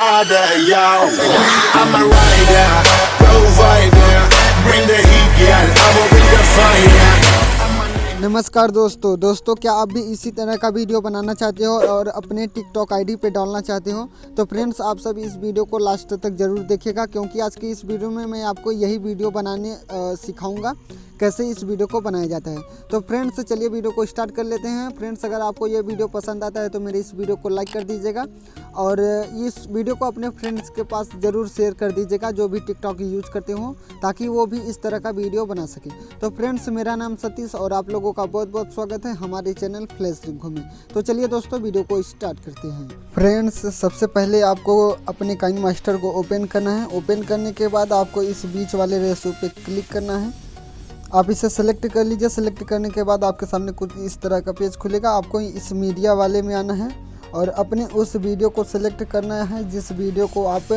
Order, yo. I'm a rider, provider. Bring the heat, girl. I will bring the fire. नमस्कार दोस्तों क्या आप भी इसी तरह का वीडियो बनाना चाहते हो और अपने टिकटॉक आईडी पे डालना चाहते हो तो फ्रेंड्स आप सब इस वीडियो को लास्ट तक ज़रूर देखिएगा, क्योंकि आज की इस वीडियो में मैं आपको यही वीडियो बनाने सिखाऊंगा कैसे इस वीडियो को बनाया जाता है। तो फ्रेंड्स चलिए वीडियो को स्टार्ट कर लेते हैं। फ्रेंड्स अगर आपको ये वीडियो पसंद आता है तो मेरे इस वीडियो को लाइक कर दीजिएगा और इस वीडियो को अपने फ्रेंड्स के पास ज़रूर शेयर कर दीजिएगा जो भी टिकटॉक यूज करते हो, ताकि वो भी इस तरह का वीडियो बना सके। तो फ्रेंड्स मेरा नाम सतीश और आप लोगों का बहुत बहुत स्वागत है हमारे चैनल फ्लैश रिंकू में। तो चलिए दोस्तों वीडियो को स्टार्ट करते हैं। फ्रेंड्स सबसे पहले आपको अपने काइन मास्टर को ओपन करना है। ओपन करने के बाद आपको इस बीच वाले रेशो पे क्लिक करना है। आप इसे सेलेक्ट कर लीजिए। सेलेक्ट करने के बाद आपके सामने कुछ इस तरह का पेज खुलेगा। आपको इस मीडिया वाले में आना है और अपने उस वीडियो को सिलेक्ट करना है जिस वीडियो को आप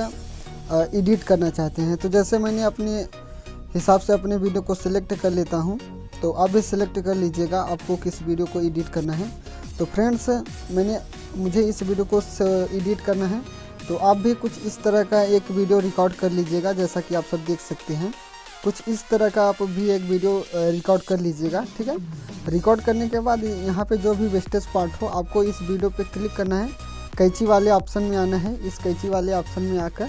एडिट करना चाहते हैं। तो जैसे मैंने अपने हिसाब से अपने वीडियो को सिलेक्ट कर लेता हूं, तो आप भी सिलेक्ट कर लीजिएगा आपको किस वीडियो को एडिट करना है। तो फ्रेंड्स मुझे इस वीडियो को एडिट करना है, तो आप भी कुछ इस तरह का एक वीडियो रिकॉर्ड कर लीजिएगा। जैसा कि आप सब देख सकते हैं कुछ इस तरह का आप भी एक वीडियो रिकॉर्ड कर लीजिएगा, ठीक है। रिकॉर्ड करने के बाद यहाँ पे जो भी वेस्टेज पार्ट हो आपको इस वीडियो पे क्लिक करना है। कैंची वाले ऑप्शन में आना है। इस कैंची वाले ऑप्शन में आकर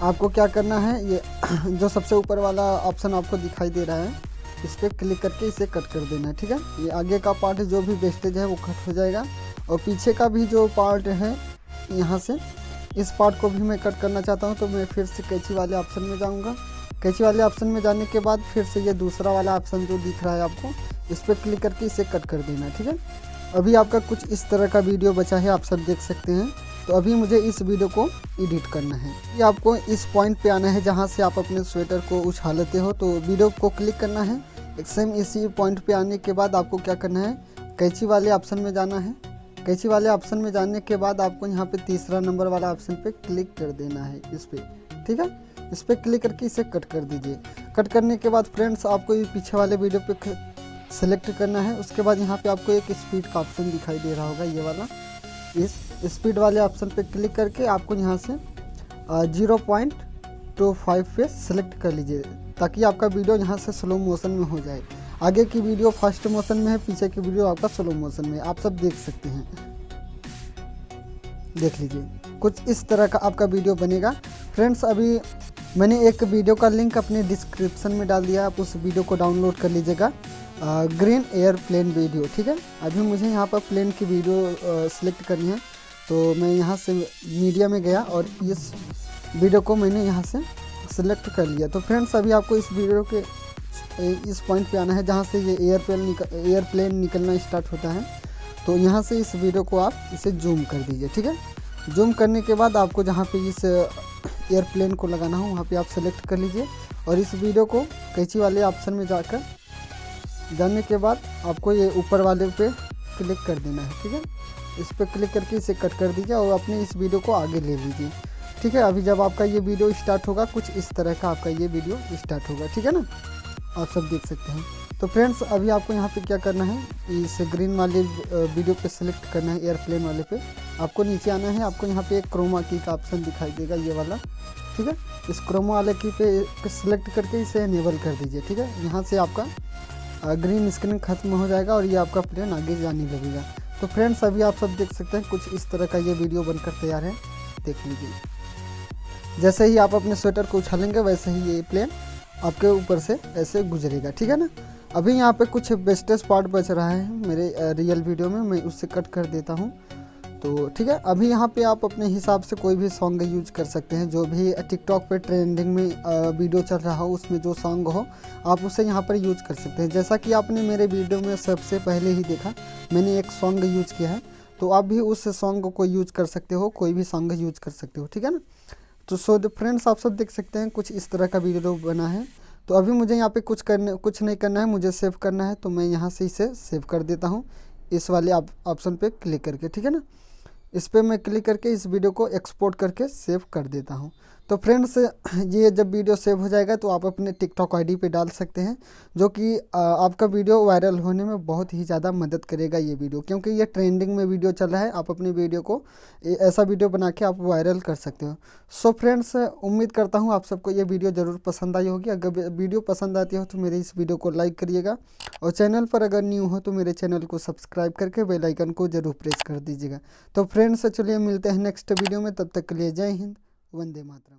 आपको क्या करना है, ये जो सबसे ऊपर वाला ऑप्शन आपको दिखाई दे रहा है इस पर क्लिक करके इसे कट कर देना है, ठीक है। ये आगे का पार्ट जो भी वेस्टेज है वो कट हो जाएगा और पीछे का भी जो पार्ट है यहाँ से इस पार्ट को भी मैं कट करना चाहता हूँ। तो मैं फिर से कैंची वाले ऑप्शन में जाऊँगा। कैंची वाले ऑप्शन में जाने के बाद फिर से ये दूसरा वाला ऑप्शन जो दिख रहा है आपको इस पर क्लिक करके इसे कट कर देना है, ठीक है। अभी आपका कुछ इस तरह का वीडियो बचा है, आप सब देख सकते हैं। तो अभी मुझे इस वीडियो को एडिट करना है। ये आपको इस पॉइंट पे आना है जहाँ से आप अपने स्वेटर को उछालते हो, तो वीडियो को क्लिक करना है। एक सेम इसी पॉइंट पे आने के बाद आपको क्या करना है, कैंची वाले ऑप्शन में जाना है। कैंची वाले ऑप्शन में जाने के बाद आपको यहाँ पे तीसरा नंबर वाला ऑप्शन पे क्लिक कर देना है इस पर, ठीक है। इस पर क्लिक करके इसे कट कर दीजिए। कट करने के बाद फ्रेंड्स आपको ये पीछे वाले वीडियो पे सेलेक्ट करना है। उसके बाद यहाँ पे आपको एक स्पीड का ऑप्शन दिखाई दे रहा होगा, ये वाला। इस स्पीड वाले ऑप्शन पे क्लिक करके आपको यहाँ से 0.25 पे सेलेक्ट कर लीजिए, ताकि आपका वीडियो यहाँ से स्लो मोशन में हो जाए। आगे की वीडियो फास्ट मोशन में है, पीछे की वीडियो आपका स्लो मोशन में, आप सब देख सकते हैं। देख लीजिए कुछ इस तरह का आपका वीडियो बनेगा। फ्रेंड्स अभी मैंने एक वीडियो का लिंक अपने डिस्क्रिप्शन में डाल दिया, आप उस वीडियो को डाउनलोड कर लीजिएगा। ग्रीन एयर प्लेन वीडियो, ठीक है। अभी मुझे यहाँ पर प्लेन की वीडियो सिलेक्ट करनी है, तो मैं यहाँ से मीडिया में गया और इस वीडियो को मैंने यहाँ से सिलेक्ट कर लिया। तो फ्रेंड्स अभी आपको इस वीडियो के इस पॉइंट पे आना है जहाँ से ये एयरप्लेन निकलना स्टार्ट होता है। तो यहाँ से इस वीडियो को आप इसे जूम कर दीजिए, ठीक है। जूम करने के बाद आपको जहाँ पे इस एयरप्लेन को लगाना हो वहाँ पे आप सेलेक्ट कर लीजिए और इस वीडियो को कैंची वाले ऑप्शन में जाने के बाद आपको ये ऊपर वाले पे क्लिक कर देना है, ठीक है। इस पर क्लिक करके इसे कट कर दीजिए और अपने इस वीडियो को आगे ले लीजिए, ठीक है। अभी जब आपका ये वीडियो स्टार्ट होगा कुछ इस तरह का आपका ये वीडियो स्टार्ट होगा, ठीक है ना, आप सब देख सकते हैं। तो फ्रेंड्स अभी आपको यहाँ पे क्या करना है, इस ग्रीन वाले वीडियो पे सेलेक्ट करना है। एयरप्लेन वाले पे आपको नीचे आना है। आपको यहाँ पे एक क्रोमा की का ऑप्शन दिखाई देगा, ये वाला, ठीक है। इस क्रोमा वाले की पे सेलेक्ट करके इसे इनेबल कर दीजिए, ठीक है। यहाँ से आपका ग्रीन स्क्रीन खत्म हो जाएगा और ये आपका प्लेन आगे जाने लगेगा। तो फ्रेंड्स अभी आप सब देख सकते हैं कुछ इस तरह का ये वीडियो बनकर तैयार है, देख लीजिए। जैसे ही आप अपने स्वेटर को उछालेंगे वैसे ही ये प्लेन आपके ऊपर से ऐसे गुजरेगा, ठीक है ना। अभी यहाँ पे कुछ वेस्टेज पार्ट बच रहा है मेरे रियल वीडियो में, मैं उससे कट कर देता हूँ, तो ठीक है। अभी यहाँ पे आप अपने हिसाब से कोई भी सॉन्ग यूज कर सकते हैं, जो भी टिकटॉक पे ट्रेंडिंग में वीडियो चल रहा हो उसमें जो सॉन्ग हो आप उसे यहाँ पर यूज कर सकते हैं। जैसा कि आपने मेरे वीडियो में सबसे पहले ही देखा मैंने एक सॉन्ग यूज किया है, तो आप भी उस सॉन्ग को यूज कर सकते हो, कोई भी सॉन्ग यूज कर सकते हो, ठीक है ना। तो सो फ्रेंड्स आप सब देख सकते हैं कुछ इस तरह का वीडियो बना है। तो अभी मुझे यहाँ पे कुछ नहीं करना है, मुझे सेव करना है। तो मैं यहाँ से इसे सेव कर देता हूँ इस वाले ऑप्शन पे क्लिक करके, ठीक है ना। इस पर मैं क्लिक करके इस वीडियो को एक्सपोर्ट करके सेव कर देता हूँ। तो फ्रेंड्स ये जब वीडियो सेव हो जाएगा तो आप अपने टिकटॉक आईडी पे डाल सकते हैं, जो कि आपका वीडियो वायरल होने में बहुत ही ज़्यादा मदद करेगा ये वीडियो, क्योंकि ये ट्रेंडिंग में वीडियो चल रहा है। आप अपनी वीडियो को ऐसा वीडियो बना के आप वायरल कर सकते हो। सो फ्रेंड्स, उम्मीद करता हूँ आप सबको ये वीडियो ज़रूर पसंद आई होगी। अगर वीडियो पसंद आती हो तो मेरे इस वीडियो को लाइक करिएगा, और चैनल पर अगर न्यू हो तो मेरे चैनल को सब्सक्राइब करके बेल आइकन को ज़रूर प्रेस कर दीजिएगा। तो फ्रेंड्स, चलिए मिलते हैं नेक्स्ट वीडियो में, तब तक के लिए जय हिंद, वंदे मातरम।